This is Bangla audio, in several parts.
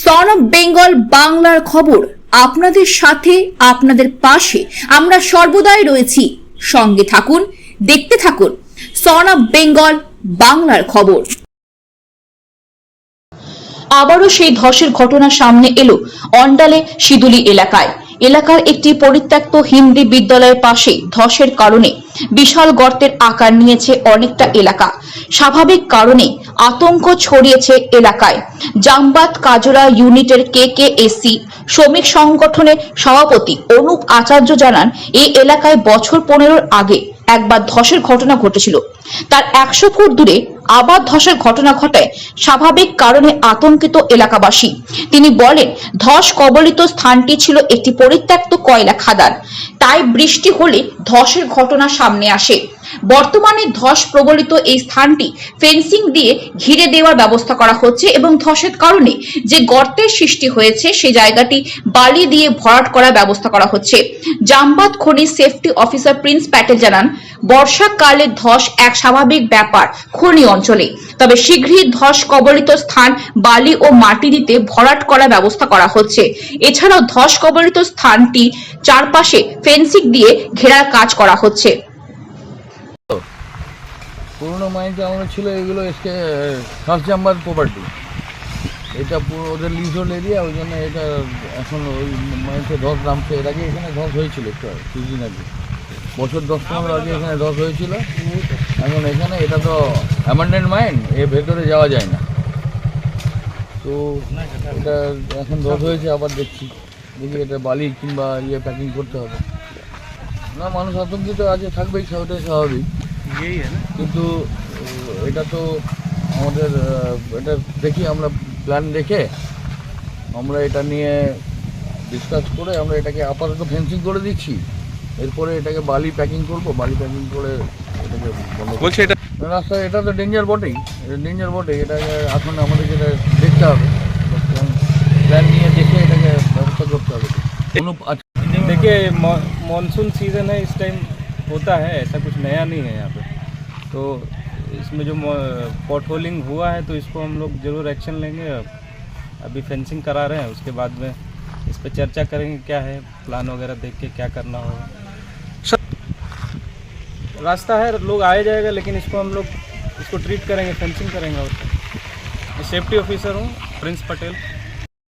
সন অফ বেঙ্গল বাংলার খবর আপনাদের সাথে, আপনাদের পাশে আমরা সর্বদাই রয়েছি। সঙ্গে থাকুন, দেখতে থাকুন সন অফ বেঙ্গল বাংলার খবর। আবারও সেই ধসের ঘটনা সামনে এলো অন্ডালে শিদুলি এলাকার একটি পরিত্যক্ত হিন্দি বিদ্যালয়ের পাশে ধসের কারণে বিশাল গর্তের আকার নিয়েছে অনেকটা এলাকা। স্বাভাবিক কারণে আতঙ্ক ছড়িয়েছে এলাকায়। জামবাদ কাজরা ইউনিটের KKSC শ্রমিক সংগঠনের সভাপতি অনুপ আচার্য জানান, এই এলাকায় বছর 15 আগে একবার ধসের ঘটনা ঘটেছিল। তার 100 ফুট দূরে আবার ধসের ঘটনা ঘটায় স্বাভাবিক কারণে আতঙ্কিত এলাকাবাসী। তিনি বলেন, ধস কবলিত স্থানটি ছিল একটি পরিত্যক্ত কয়লা খাদান, তাই বৃষ্টি হলে ধসের ঘটনা সামনে আসে। বর্তমানে ধস প্রবলিত এই স্থানটি ফেন্সিং দিয়ে ঘিরে দেওয়ার ব্যবস্থা করা হচ্ছে এবং ধসের কারণে যে গর্তের সৃষ্টি হয়েছে সেই জায়গাটি বালি দিয়ে ভরাট করার ব্যবস্থা করা হচ্ছে। জামবাদ খনির সেফটি অফিসার প্রিন্স প্যাটেল জানান, বর্ষাকালে ধস এক স্বাভাবিক ব্যাপার খনি অঞ্চলে, তবে শীঘ্রই ধস কবলিত স্থান বালি ও মাটি দিতে ভরাট করার ব্যবস্থা করা হচ্ছে। এছাড়াও ধস কবলিত স্থানটি চারপাশে ফেন্সিং দিয়ে ঘেরার কাজ করা হচ্ছে। পুরোনো মাইনটা আমাদের ছিল, এগুলো এসে ফার্স্ট জাম্বার প্রপার্টি, এটা পুরো ওদের লিজোল এরিয়া, ওই জন্য এটা এখন ওই মাইনতে ধস নামছে। এর আগে এখানে ধস হয়েছিল কিছুদিন আগে, বছর 10-15 আগে এখানে ধস হয়েছিল। এখন এখানে এটা তো অ্যাবান্ডেন্ট মাইন, এর ভেতরে যাওয়া যায় না, তো এটা এখন ধস হয়েছে। আবার দেখি এটা বালি কিংবা প্যাকিং করতে হবে না। মানুষ আতঙ্কিত আছে, থাকবেই, ওটাই স্বাভাবিক। কিন্তু এটা তো আমাদের এটা দেখি আমরা প্ল্যান দেখে আমরা এটা নিয়ে ডিসকাস করে আমরা এটাকে আপাতত ফেন্সিং করে দিচ্ছি। এরপরে এটাকে বালি প্যাকিং করবো, বালি প্যাকিং করে এটাকে বলছে এটা রাস্তা। এটা তো ডেঞ্জার বটেই, ডেঞ্জার বটেই। এটাকে এখন আমাদেরকে এটা দেখতে হবে, প্ল্যান নিয়ে দেখে এটাকে ব্যবস্থা করতে হবে। देखिए मानसून सीज़न है, इस टाइम होता है, ऐसा कुछ नया नहीं है यहाँ पे। तो इसमें जो पॉट होलिंग हुआ है तो इसको हम लोग ज़रूर एक्शन लेंगे। अभी फेंसिंग करा रहे हैं, उसके बाद में इस पर चर्चा करेंगे क्या है, प्लान वगैरह देख के क्या करना होगा। रास्ता है, लोग आए जाएगा, लेकिन इसको हम लोग इसको ट्रीट करेंगे, फेंसिंग करेंगे। और मैं सेफ्टी ऑफिसर हूँ Prince Patel.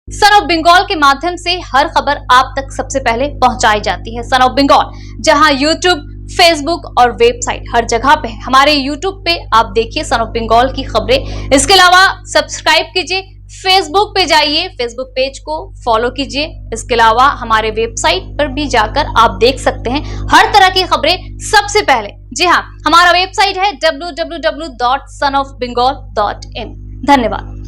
Son of Bengal के माध्यम से हर खबर आप तक सबसे पहले पहुंचाई जाती है। सन ऑफ बंगाल जहां यूट्यूब, फेसबुक और वेबसाइट हर जगह पे, हमारे यूट्यूब पे आप देखिए सन ऑफ बंगाल की खबरें। इसके अलावा सब्सक्राइब कीजिए, फेसबुक पे जाइए, फेसबुक पेज को फॉलो कीजिए। इसके अलावा हमारे वेबसाइट पर भी जाकर आप देख सकते हैं हर तरह की खबरें सबसे पहले। जी हाँ, हमारा वेबसाइट है www.sonofbengal.in। धन्यवाद।